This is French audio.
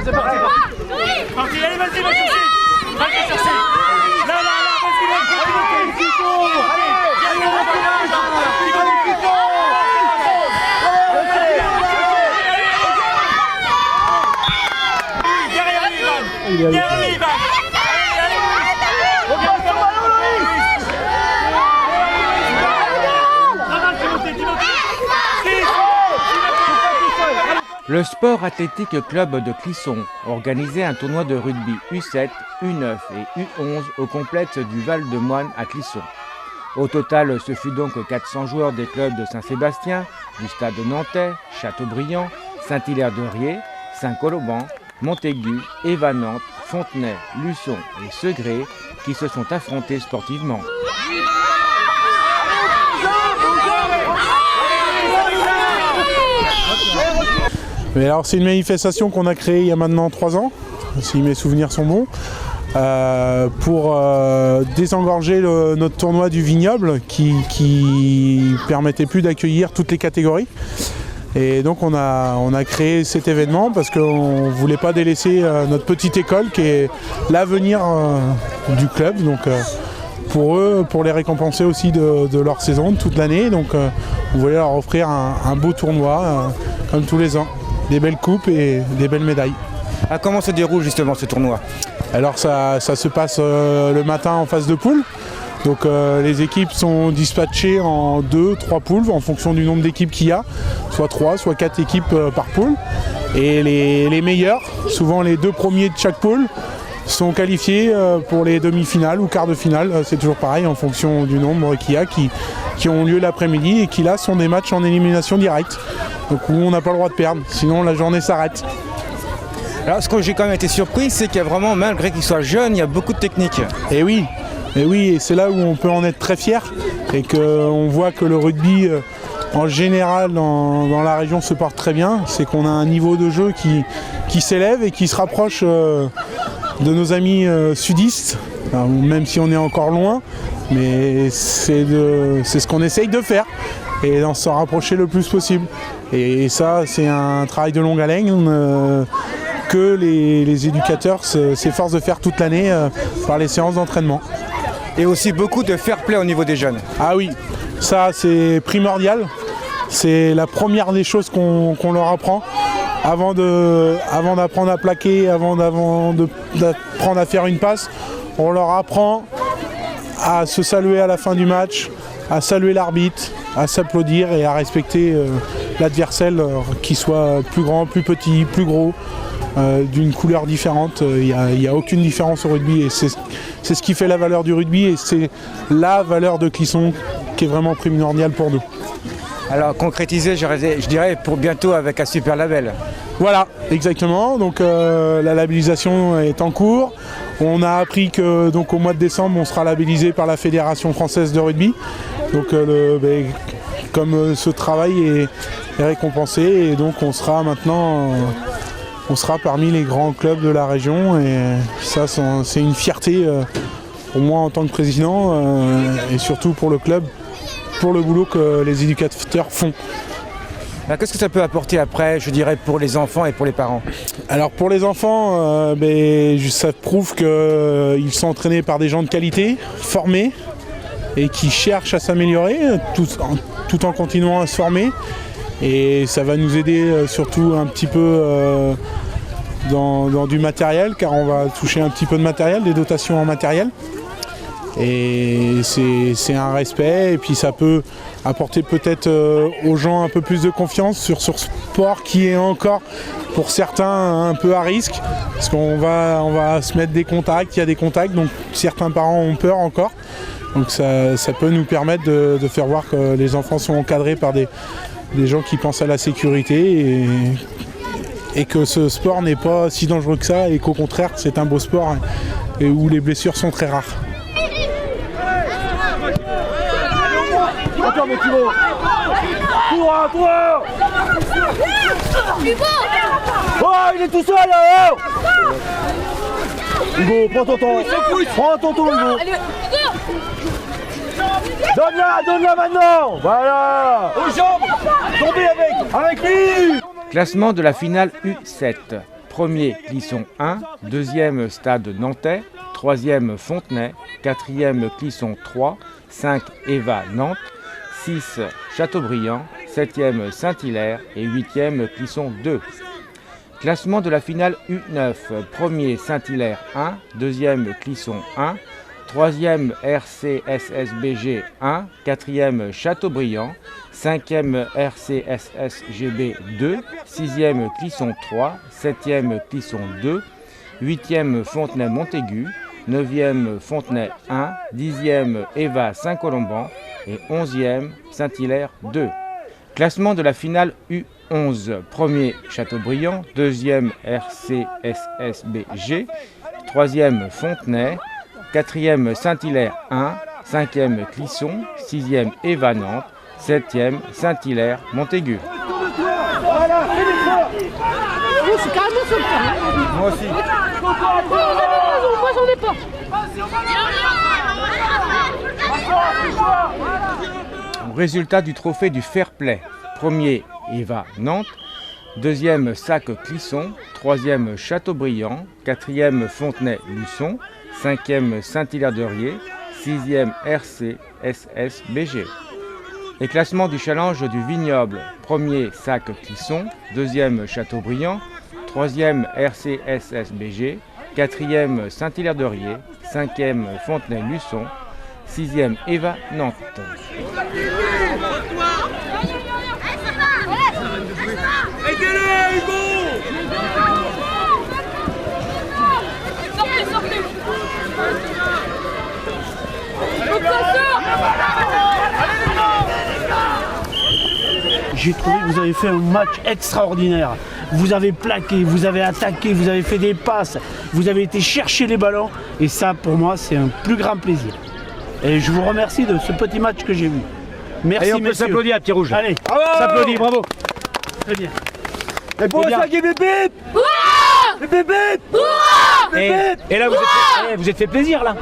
c'est parti. Parti, allez, vas-y, va chercher. Va le chercher. Là, vas-y, Derrière lui, Ivan. Regarde son ballon, Loïs. Le Sport Athlétique Club de Clisson organisait un tournoi de rugby U7, U9 et U11 au complexe du Val-de-Moine à Clisson. Au total, ce fut donc 400 joueurs des clubs de Saint-Sébastien, du Stade Nantais, Châteaubriand, Saint-Hilaire-de-Riez, Saint-Colomban, Montaigu, Évanantes, Fontenay, Luçon et Segré qui se sont affrontés sportivement. Mais alors c'est une manifestation qu'on a créée il y a maintenant 3 ans, si mes souvenirs sont bons, pour désengorger notre tournoi du vignoble qui permettait plus d'accueillir toutes les catégories. Et donc on a créé cet événement parce qu'on ne voulait pas délaisser notre petite école qui est l'avenir du club. Donc pour eux, pour les récompenser aussi de leur saison, de toute l'année. Donc on voulait leur offrir un beau tournoi comme tous les ans. Des belles coupes et des belles médailles. Comment se déroule justement ce tournoi? Alors ça se passe le matin en phase de poule. Donc les équipes sont dispatchées en 2-3 poules en fonction du nombre d'équipes qu'il y a. Soit 3, soit 4 équipes par poule. Et les meilleurs, souvent les 2 premiers de chaque poule, sont qualifiés pour les demi-finales ou quarts de finale. C'est toujours pareil en fonction du nombre qu'il y a qui ont lieu l'après-midi et qui là sont des matchs en élimination directe. Donc où on n'a pas le droit de perdre, sinon la journée s'arrête. Alors ce que j'ai quand même été surpris, c'est qu'il y a vraiment, malgré qu'ils soient jeunes, il y a beaucoup de techniques. Et oui, et c'est là où on peut en être très fier et qu'on voit que le rugby en général dans la région se porte très bien. C'est qu'on a un niveau de jeu qui s'élève et qui se rapproche de nos amis sudistes, alors, même si on est encore loin, mais c'est ce qu'on essaye de faire et d'en s'en rapprocher le plus possible. Et ça, c'est un travail de longue haleine que les éducateurs s'efforcent de faire toute l'année par les séances d'entraînement. Et aussi beaucoup de fair play au niveau des jeunes. Ah oui, ça c'est primordial. C'est la première des choses qu'on leur apprend. Avant d'apprendre à plaquer, avant d'apprendre à faire une passe, on leur apprend à se saluer à la fin du match, à saluer l'arbitre, à s'applaudir et à respecter l'adversaire, qu'il soit plus grand, plus petit, plus gros, d'une couleur différente. Il n'y a aucune différence au rugby et c'est ce qui fait la valeur du rugby et c'est la valeur de Clisson qui est vraiment primordiale pour nous. Alors concrétiser, je dirais, pour bientôt avec un super label. Voilà, exactement. Donc la labellisation est en cours. On a appris que donc, au mois de décembre, on sera labellisé par la Fédération française de rugby. Donc comme ce travail est récompensé, et donc on sera maintenant parmi les grands clubs de la région. Et ça, c'est une fierté pour moi en tant que président et surtout pour le club, pour le boulot que les éducateurs font. Qu'est-ce que ça peut apporter après, je dirais, pour les enfants et pour les parents? Alors pour les enfants, ça prouve qu'ils sont entraînés par des gens de qualité, formés, et qui cherchent à s'améliorer tout en continuant à se former. Et ça va nous aider surtout un petit peu dans du matériel, car on va toucher un petit peu de matériel, des dotations en matériel. Et c'est un respect, et puis ça peut apporter peut-être aux gens un peu plus de confiance sur ce sport qui est encore pour certains un peu à risque, parce qu'on va se mettre des contacts, il y a des contacts, donc certains parents ont peur encore. Donc ça peut nous permettre de faire voir que les enfants sont encadrés par des gens qui pensent à la sécurité et que ce sport n'est pas si dangereux que ça, et qu'au contraire c'est un beau sport et où les blessures sont très rares. Attends, mais tu vas. Toi. Oh, il est tout seul là. Hugo, prends ton temps. Prends ton temps, Hugo. Donne-la maintenant. Voilà. Aux jambes. Tombez avec lui. Classement de la finale U7. Premier Clisson 1, deuxième Stade Nantais, troisième Fontenay, quatrième Clisson 3, 5 Eva Nantes, 6 Châteaubriand, 7e Saint-Hilaire et 8e Clisson 2. Classement de la finale U9, premier Saint-Hilaire 1, deuxième Clisson 1, troisième RCSSBG 1, quatrième Châteaubriand, 5e RCSSGB 2, 6e Clisson 3, 7e Clisson 2, 8e Fontenay-Montaigu, 9e Fontenay 1, 10e Eva Saint-Colomban et 11e Saint-Hilaire 2. Classement de la finale U11, premier Châteaubriand, deuxième RCSSBG, troisième Fontenay, quatrième Saint-Hilaire 1, cinquième Clisson, sixième Eva Nantes, septième Saint-Hilaire Montaigu. Voilà, fais l'effort. Je suis carrément sur le terrain. Moi aussi. Vous avez raison, moi j'en ai pas. Résultat du trophée du Fair Play. Premier Eva Nantes, deuxième Sac Clisson, troisième Châteaubriand, quatrième Fontenay-Luçon, cinquième Saint-Hilaire-de-Riez, sixième RCSSBG. Et classement du challenge du vignoble. Premier Sac Clisson, deuxième Châteaubriand, troisième RCSSBG, quatrième Saint-Hilaire-de-Riez, cinquième Fontenay-Luçon, sixième Eva Nantes. J'ai trouvé que vous avez fait un match extraordinaire. Vous avez plaqué, vous avez attaqué, vous avez fait des passes, vous avez été chercher les ballons. Et ça, pour moi, c'est un plus grand plaisir. Et je vous remercie de ce petit match que j'ai vu. Merci, Et on peut messieurs. s'applaudir à Petit Rouge. Allez, S'applaudit, bravo. très bien. Et pour bien. ça qui est bébé. Bébé. Et là, vous êtes fait plaisir, là.